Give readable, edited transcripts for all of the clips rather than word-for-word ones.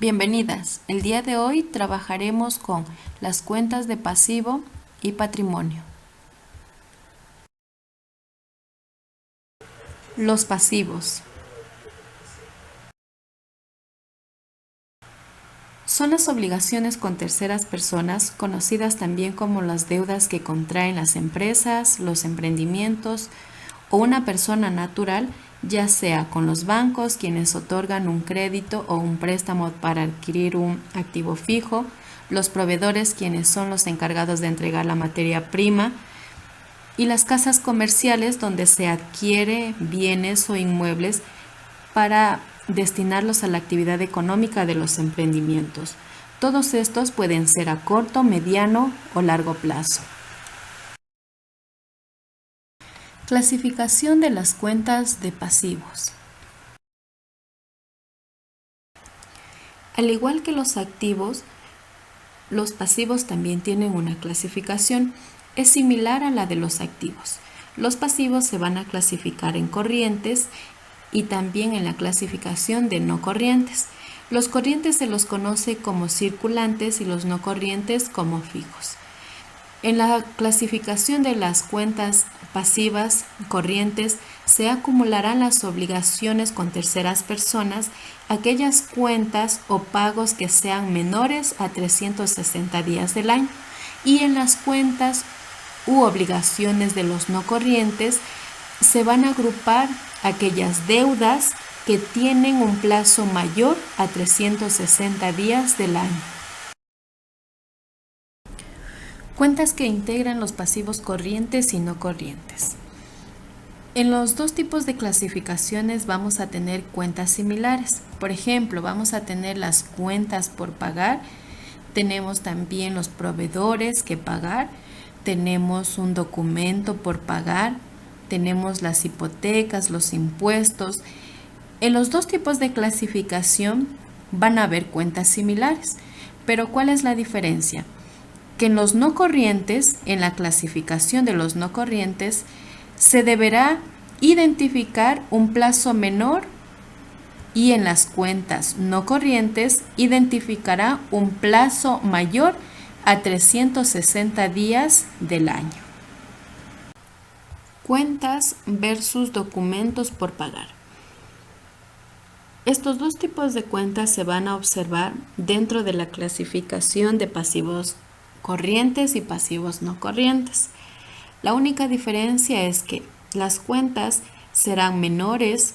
Bienvenidas. El día de hoy trabajaremos con las cuentas de pasivo y patrimonio. Los pasivos son las obligaciones con terceras personas, conocidas también como las deudas que contraen las empresas, los emprendimientos o una persona natural, ya sea con los bancos, quienes otorgan un crédito o un préstamo para adquirir un activo fijo, los proveedores, quienes son los encargados de entregar la materia prima, y las casas comerciales, donde se adquiere bienes o inmuebles para destinarlos a la actividad económica de los emprendimientos. Todos estos pueden ser a corto, mediano o largo plazo. Clasificación de las cuentas de pasivos. Al igual que los activos, los pasivos también tienen una clasificación. Es similar a la de los activos. Los pasivos se van a clasificar en corrientes y también en la clasificación de no corrientes. Los corrientes se los conoce como circulantes y los no corrientes como fijos. En la clasificación de las cuentas pasivas corrientes se acumularán las obligaciones con terceras personas, aquellas cuentas o pagos que sean menores a 360 días del año, y en las cuentas u obligaciones de los no corrientes se van a agrupar aquellas deudas que tienen un plazo mayor a 360 días del año. Cuentas que integran los pasivos corrientes y no corrientes. En los dos tipos de clasificaciones vamos a tener cuentas similares. Por ejemplo, vamos a tener las cuentas por pagar, tenemos también los proveedores que pagar, tenemos un documento por pagar, tenemos las hipotecas, los impuestos. En los dos tipos de clasificación van a haber cuentas similares, pero ¿cuál es la diferencia? Que en los no corrientes, en la clasificación de los no corrientes, se deberá identificar un plazo menor, y en las cuentas no corrientes identificará un plazo mayor a 360 días del año. Cuentas versus documentos por pagar. Estos dos tipos de cuentas se van a observar dentro de la clasificación de pasivos corrientes y pasivos no corrientes. La única diferencia es que las cuentas serán menores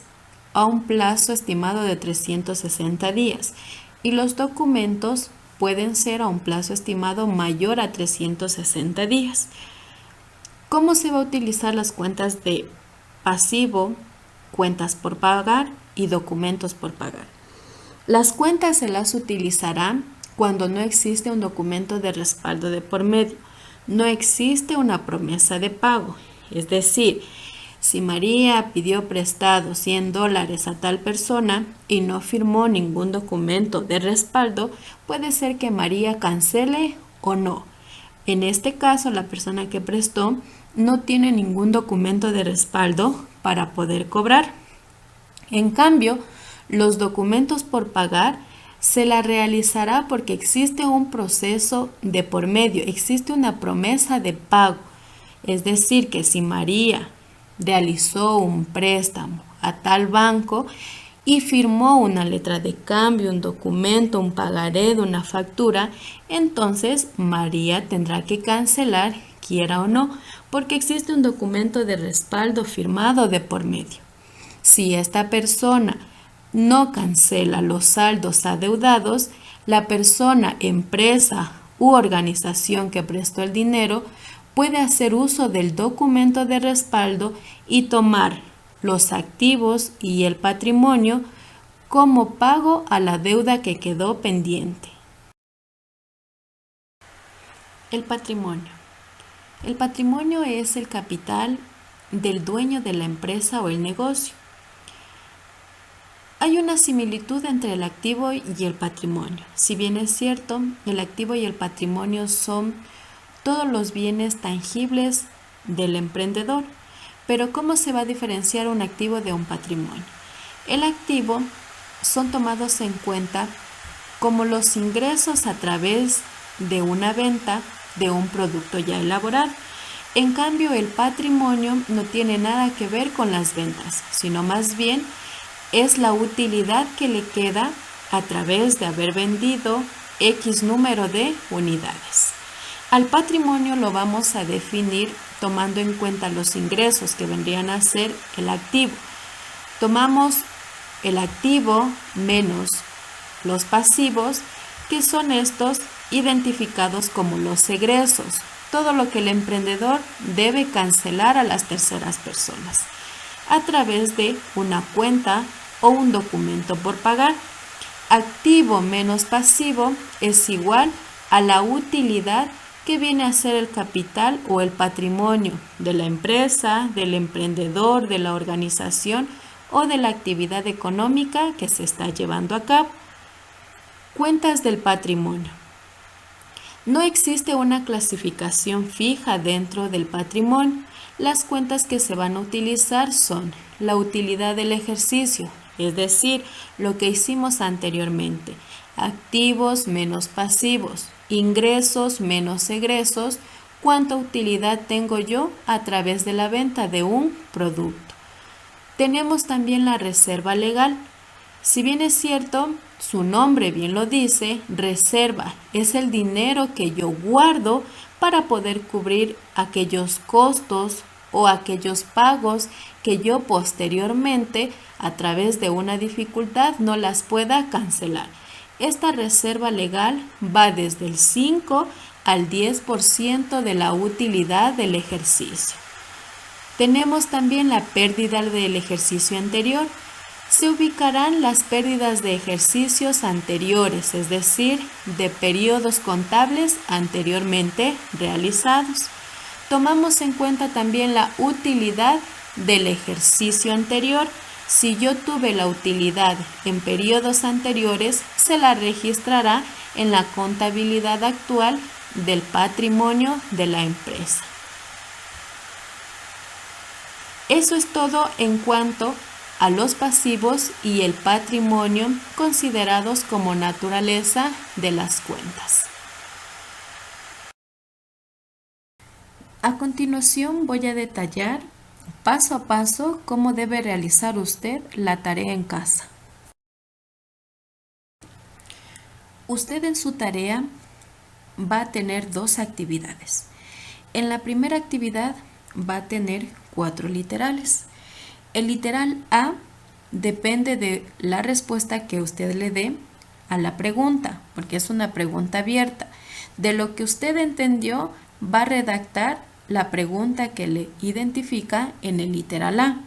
a un plazo estimado de 360 días y los documentos pueden ser a un plazo estimado mayor a 360 días. ¿Cómo se va a utilizar las cuentas de pasivo, cuentas por pagar y documentos por pagar? Las cuentas se las utilizarán cuando no existe un documento de respaldo de por medio, no existe una promesa de pago. Es decir, si María pidió prestado $100 a tal persona y no firmó ningún documento de respaldo, puede ser que María cancele o no. En este caso, la persona que prestó no tiene ningún documento de respaldo para poder cobrar. En cambio, los documentos por pagar se la realizará porque existe un proceso de por medio, existe una promesa de pago. Es decir, que si María realizó un préstamo a tal banco y firmó una letra de cambio, un documento, un pagaré de una factura, entonces María tendrá que cancelar, quiera o no, porque existe un documento de respaldo firmado de por medio. Si esta persona no cancela los saldos adeudados, la persona, empresa u organización que prestó el dinero puede hacer uso del documento de respaldo y tomar los activos y el patrimonio como pago a la deuda que quedó pendiente. El patrimonio. El patrimonio es el capital del dueño de la empresa o el negocio. Hay una similitud entre el activo y el patrimonio. Si bien es cierto, el activo y el patrimonio son todos los bienes tangibles del emprendedor, pero ¿cómo se va a diferenciar un activo de un patrimonio? El activo son tomados en cuenta como los ingresos a través de una venta de un producto ya elaborado. En cambio, el patrimonio no tiene nada que ver con las ventas, sino más bien es la utilidad que le queda a través de haber vendido X número de unidades. Al patrimonio lo vamos a definir tomando en cuenta los ingresos que vendrían a ser el activo. Tomamos el activo menos los pasivos, que son estos identificados como los egresos, todo lo que el emprendedor debe cancelar a las terceras personas a través de una cuenta o un documento por pagar. Activo menos pasivo es igual a la utilidad que viene a ser el capital o el patrimonio de la empresa, del emprendedor, de la organización o de la actividad económica que se está llevando a cabo. Cuentas del patrimonio. No existe una clasificación fija dentro del patrimonio. Las cuentas que se van a utilizar son la utilidad del ejercicio, es decir, lo que hicimos anteriormente, activos menos pasivos, ingresos menos egresos, cuánta utilidad tengo yo a través de la venta de un producto. Tenemos también la reserva legal. Si bien es cierto, su nombre bien lo dice, reserva es el dinero que yo guardo para poder cubrir aquellos costos o aquellos pagos que yo posteriormente, a través de una dificultad, no las pueda cancelar. Esta reserva legal va desde el 5 al 10% de la utilidad del ejercicio. Tenemos también la pérdida del ejercicio anterior. Se ubicarán las pérdidas de ejercicios anteriores, es decir, de periodos contables anteriormente realizados. Tomamos en cuenta también la utilidad del ejercicio anterior. Si yo tuve la utilidad en periodos anteriores, se la registrará en la contabilidad actual del patrimonio de la empresa. Eso es todo en cuanto a los pasivos y el patrimonio considerados como naturaleza de las cuentas. A continuación voy a detallar paso a paso cómo debe realizar usted la tarea en casa. Usted en su tarea va a tener dos actividades. En la primera actividad va a tener 4 literales. El literal A depende de la respuesta que usted le dé a la pregunta, porque es una pregunta abierta. De lo que usted entendió, va a redactar la pregunta que le identifica en el literal A.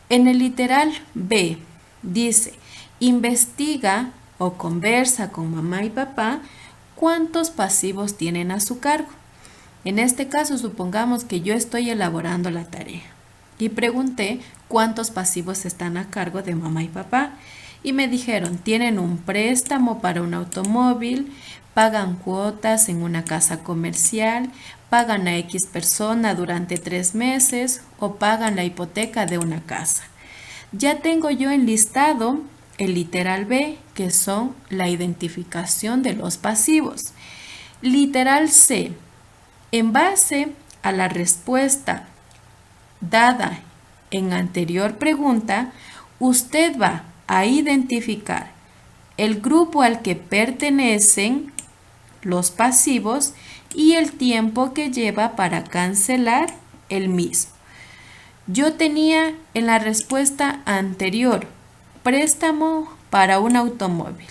En el literal B dice, investiga o conversa con mamá y papá cuántos pasivos tienen a su cargo. En este caso, supongamos que yo estoy elaborando la tarea y pregunté cuántos pasivos están a cargo de mamá y papá. Y me dijeron, tienen un préstamo para un automóvil, pagan cuotas en una casa comercial, pagan a X persona durante 3 meses o pagan la hipoteca de una casa. Ya tengo yo enlistado el literal B, que son la identificación de los pasivos. Literal C. En base a la respuesta dada en anterior pregunta, usted va a identificar el grupo al que pertenecen los pasivos y el tiempo que lleva para cancelar el mismo. Yo tenía en la respuesta anterior préstamo para un automóvil.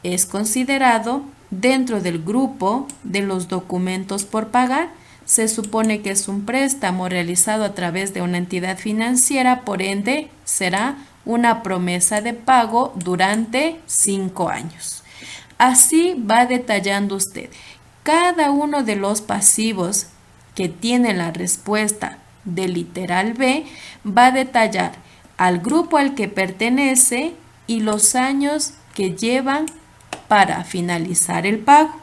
Es considerado dentro del grupo de los documentos por pagar. Se supone que es un préstamo realizado a través de una entidad financiera, por ende será una promesa de pago durante 5 años. Así va detallando usted cada uno de los pasivos que tiene la respuesta del literal B, va a detallar al grupo al que pertenece y los años que llevan para finalizar el pago.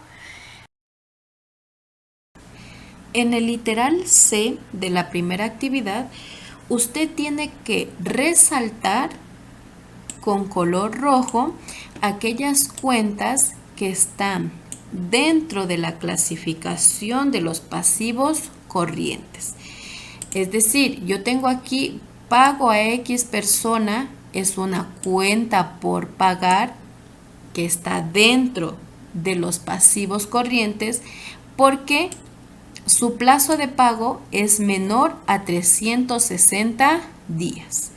En el literal C de la primera actividad, usted tiene que resaltar con color rojo aquellas cuentas que están dentro de la clasificación de los pasivos corrientes. Es decir, yo tengo aquí pago a X persona, es una cuenta por pagar que está dentro de los pasivos corrientes porque su plazo de pago es menor a 360 días.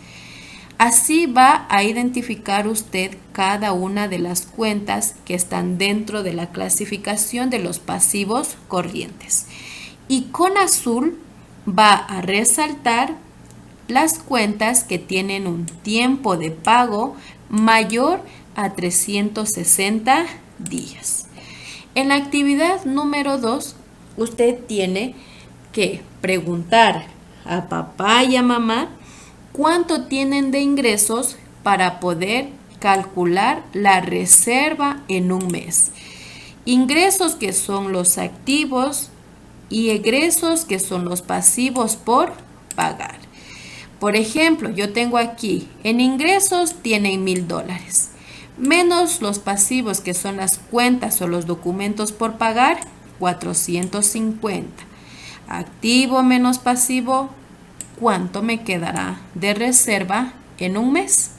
Así va a identificar usted cada una de las cuentas que están dentro de la clasificación de los pasivos corrientes. Y con azul va a resaltar las cuentas que tienen un tiempo de pago mayor a 360 días. En la actividad número 2, usted tiene que preguntar a papá y a mamá cuánto tienen de ingresos para poder calcular la reserva en un mes. Ingresos que son los activos y egresos que son los pasivos por pagar. Por ejemplo, yo tengo aquí, en ingresos tienen $1,000, menos los pasivos que son las cuentas o los documentos por pagar, 450. Activo menos pasivo, ¿cuánto me quedará de reserva en un mes?